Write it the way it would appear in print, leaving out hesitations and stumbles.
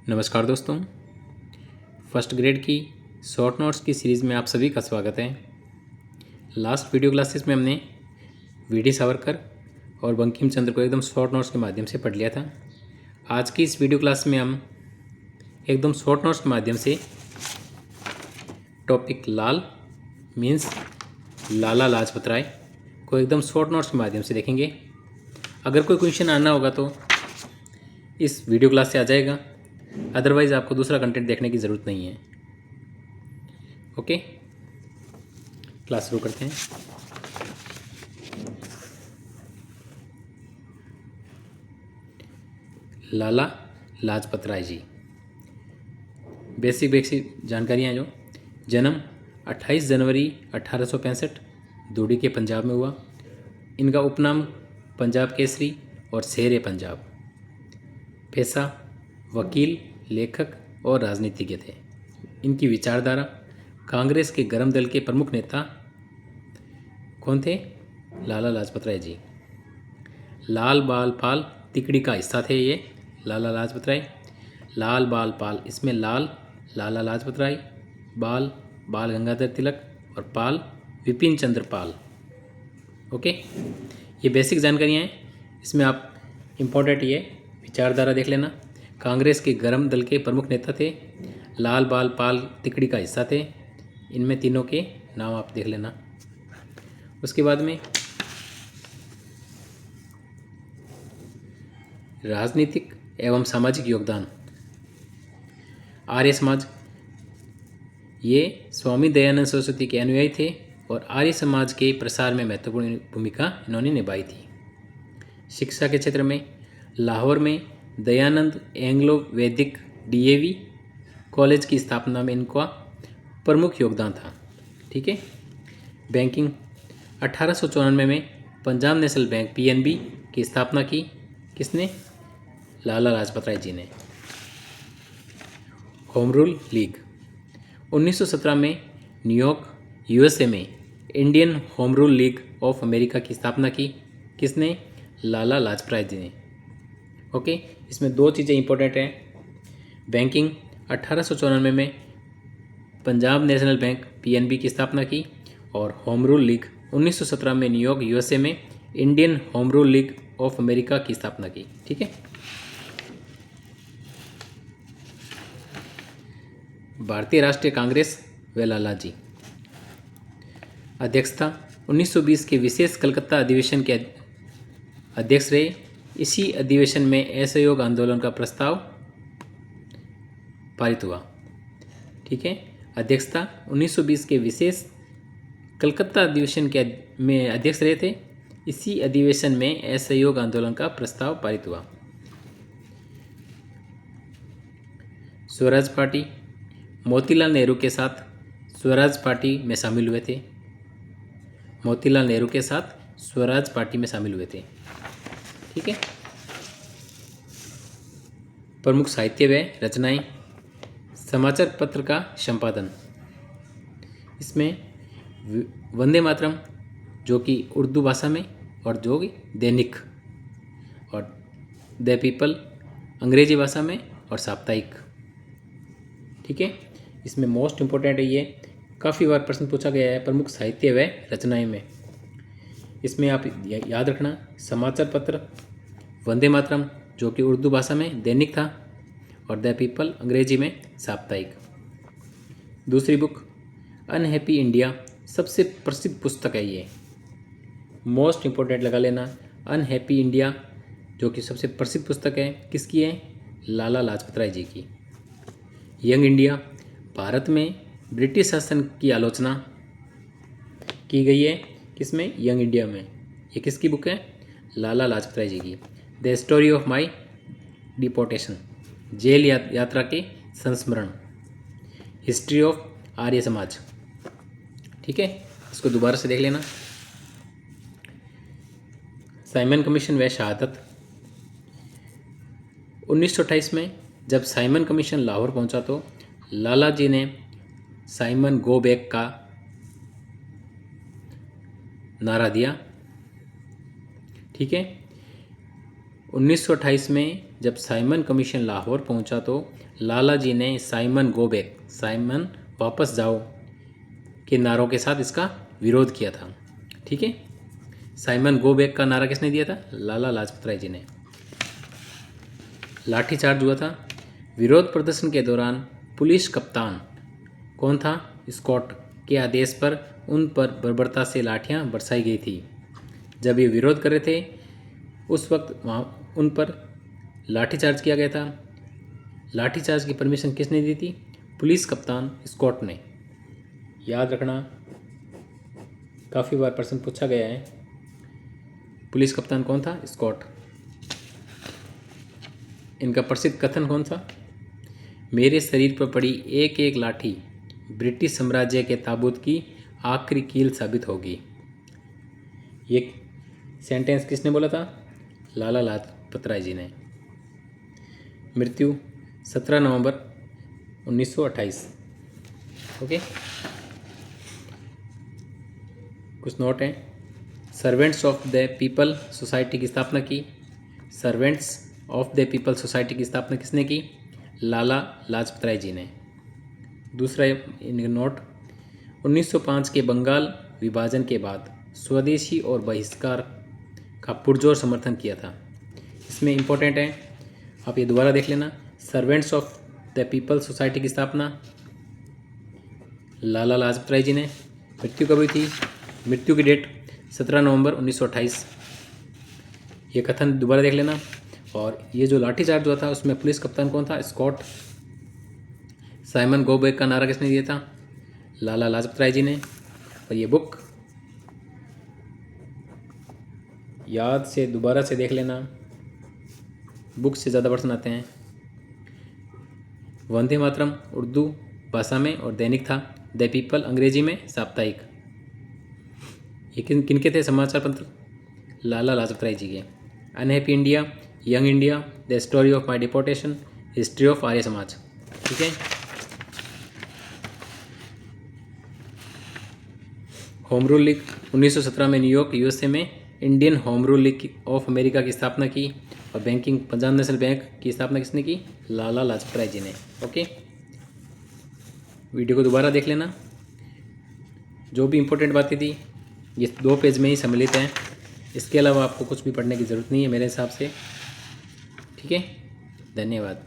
नमस्कार दोस्तों, first grade की शॉर्ट नोट्स की सीरीज़ में आप सभी का स्वागत है। लास्ट वीडियो क्लासेस में हमने वीडी सावरकर और बंकिम चंद्र को एकदम शॉर्ट नोट्स के माध्यम से पढ़ लिया था। आज की इस वीडियो क्लास में हम एकदम शॉर्ट नोट्स के माध्यम से टॉपिक लाल मीन्स लाला लाजपत राय को एकदम शॉर्ट नोट्स के माध्यम से देखेंगे। अगर कोई क्वेश्चन आना होगा तो इस वीडियो क्लास से आ जाएगा, अदरवाइज़ आपको दूसरा कंटेंट देखने की ज़रूरत नहीं है। ओके, क्लास शुरू करते हैं। लाला लाजपत राय जी, बेसिक जानकारियाँ जो जन्म 28 जनवरी 1865 दूडी के पंजाब में हुआ। इनका उपनाम पंजाब केसरी और शेर पंजाब। पेशा वकील, लेखक और राजनीतिज्ञ थे। इनकी विचारधारा कांग्रेस के गरम दल के प्रमुख नेता कौन थे? लाला लाजपत राय जी। लाल बाल पाल तिकड़ी का हिस्सा थे ये लाला लाजपत राय। लाल बाल पाल, इसमें लाल लाला लाजपत राय, बाल बाल गंगाधर तिलक और पाल विपिन चंद्र पाल। ओके, ये बेसिक जानकारियाँ हैं। इसमें आप इम्पोर्टेंट ये विचारधारा देख लेना। कांग्रेस के गरम दल के प्रमुख नेता थे, लाल बाल पाल तिकड़ी का हिस्सा थे। इनमें तीनों के नाम आप देख लेना। उसके बाद में राजनीतिक एवं सामाजिक योगदान। आर्य समाज, ये स्वामी दयानंद सरस्वती के अनुयायी थे और आर्य समाज के प्रसार में महत्वपूर्ण भूमिका इन्होंने निभाई थी। शिक्षा के क्षेत्र में लाहौर में दयानंद एंग्लो वैदिक डीएवी कॉलेज की स्थापना में इनका प्रमुख योगदान था। ठीक है। बैंकिंग, 1894 में पंजाब नेशनल बैंक पीएनबी की स्थापना की किसने? लाला लाजपत राय जी ने। होम रूल लीग, 1917 में न्यूयॉर्क यूएसए में Indian home rule league of America की स्थापना की किसने? लाला लाजपत राय जी ने। ओके, इसमें दो चीज़ें इंपॉर्टेंट हैं। बैंकिंग, 1894 में पंजाब नेशनल बैंक पीएनबी की स्थापना की और होम रूल लीग 1917 में न्यूयॉर्क यूएसए में Indian home rule league of America की स्थापना की। ठीक है। भारतीय राष्ट्रीय कांग्रेस व लाला जी। अध्यक्षता, 1920 के विशेष कलकत्ता अधिवेशन के अध्यक्ष रहे। इसी अधिवेशन में असहयोग आंदोलन का प्रस्ताव पारित हुआ। ठीक है। अध्यक्षता, 1920 के विशेष कलकत्ता अधिवेशन के में अध्यक्ष रहे थे। इसी अधिवेशन में असहयोग आंदोलन का प्रस्ताव पारित हुआ। स्वराज पार्टी, मोतीलाल नेहरू के साथ स्वराज पार्टी में शामिल हुए थे। मोतीलाल नेहरू के साथ स्वराज पार्टी में शामिल हुए थे। ठीक है। प्रमुख साहित्य व रचनाएं, समाचार पत्र का संपादन। इसमें वंदे मातरम जो कि उर्दू भाषा में और जो कि दैनिक, और द पीपल अंग्रेजी भाषा में और साप्ताहिक। ठीक है। इसमें मोस्ट इम्पोर्टेंट है, ये काफ़ी बार प्रश्न पूछा गया है प्रमुख साहित्य व रचनाएं में। इसमें आप याद रखना, समाचार पत्र वंदे मातरम जो कि उर्दू भाषा में दैनिक था और द पीपल अंग्रेजी में साप्ताहिक। दूसरी बुक अनहैप्पी इंडिया, सबसे प्रसिद्ध पुस्तक है ये, मोस्ट इम्पोर्टेंट लगा लेना। अनहैप्पी इंडिया जो कि सबसे प्रसिद्ध पुस्तक है, किसकी है? लाला लाजपत राय जी की। यंग इंडिया, भारत में ब्रिटिश शासन की आलोचना की गई है, किसमें? यंग इंडिया में। ये किसकी बुक है? लाला लाजपत राय जी की। The story of my deportation, जेल यात्रा के संस्मरण। History of Arya Samaj. ठीक है, इसको दोबारा से देख लेना। साइमन कमीशन व शहादत, 1928 में जब साइमन कमीशन लाहौर पहुंचा तो लाला जी ने साइमन गो बैक का नारा दिया। ठीक है। 1928 में जब साइमन कमीशन लाहौर पहुंचा तो लाला जी ने साइमन गो बैक, साइमन वापस जाओ के नारों के साथ इसका विरोध किया था। ठीक है, साइमन गो बैक का नारा किसने दिया था? लाला लाजपत राय जी ने। लाठीचार्ज हुआ था। विरोध प्रदर्शन के दौरान पुलिस कप्तान कौन था? स्कॉट के आदेश पर उन पर बर्बरता से लाठियां बरसाई गई थी। जब ये विरोध कर रहे थे उस वक्त वहाँ उन पर लाठीचार्ज किया गया था। लाठीचार्ज की परमिशन किसने दी थी? पुलिस कप्तान स्कॉट ने। याद रखना, काफ़ी बार प्रश्न पूछा गया है। पुलिस कप्तान कौन था? स्कॉट। इनका प्रसिद्ध कथन कौन सा? मेरे शरीर पर पड़ी एक एक लाठी ब्रिटिश साम्राज्य के ताबूत की आखिरी कील साबित होगी। ये सेंटेंस किसने बोला था? लाला लाजपत राय जी ने। मृत्यु 17 नवंबर 1928। ओके, कुछ नोट हैं। Servants of the people society की स्थापना की। Servants of the people society की स्थापना किसने की? लाला लाजपत राय जी ने। दूसरा नोट, 1905 के बंगाल विभाजन के बाद स्वदेशी और बहिष्कार का पुरजोर समर्थन किया था। इसमें इम्पोर्टेंट है, आप ये दोबारा देख लेना। Servants of the people society की स्थापना लाला लाजपत राय जी ने। मृत्यु कब हुई थी? मृत्यु की डेट 17 नवंबर 1928। ये कथन दोबारा देख लेना। और ये जो लाठीचार्ज हुआ था उसमें पुलिस कप्तान कौन था? स्कॉट। साइमन गो बैक का नारा किसने दिया था? लाला लाजपत राय जी ने। और ये बुक याद से दोबारा से देख लेना, बुक से ज़्यादा प्रश्न आते हैं। वंदे मातरम उर्दू भाषा में और दैनिक था। द पीपल अंग्रेजी में साप्ताहिक। ये किनके थे समाचार पत्र? लाला लाजपत राय जी के। Unhappy India, young India, the story of my deportation, history of Arya Samaj. ठीक है। होम रूल लीग 1917 में न्यूयॉर्क यूएसए में Indian home rule league of America की स्थापना की। और बैंकिंग, पंजाब नेशनल बैंक की स्थापना किसने की? लाला लाजपत राय जी ने। ओके, वीडियो को दोबारा देख लेना। जो भी इम्पोर्टेंट बातें थी ये 2 पेज में ही सम्मिलित हैं। इसके अलावा आपको कुछ भी पढ़ने की ज़रूरत नहीं है मेरे हिसाब से। ठीक है, धन्यवाद।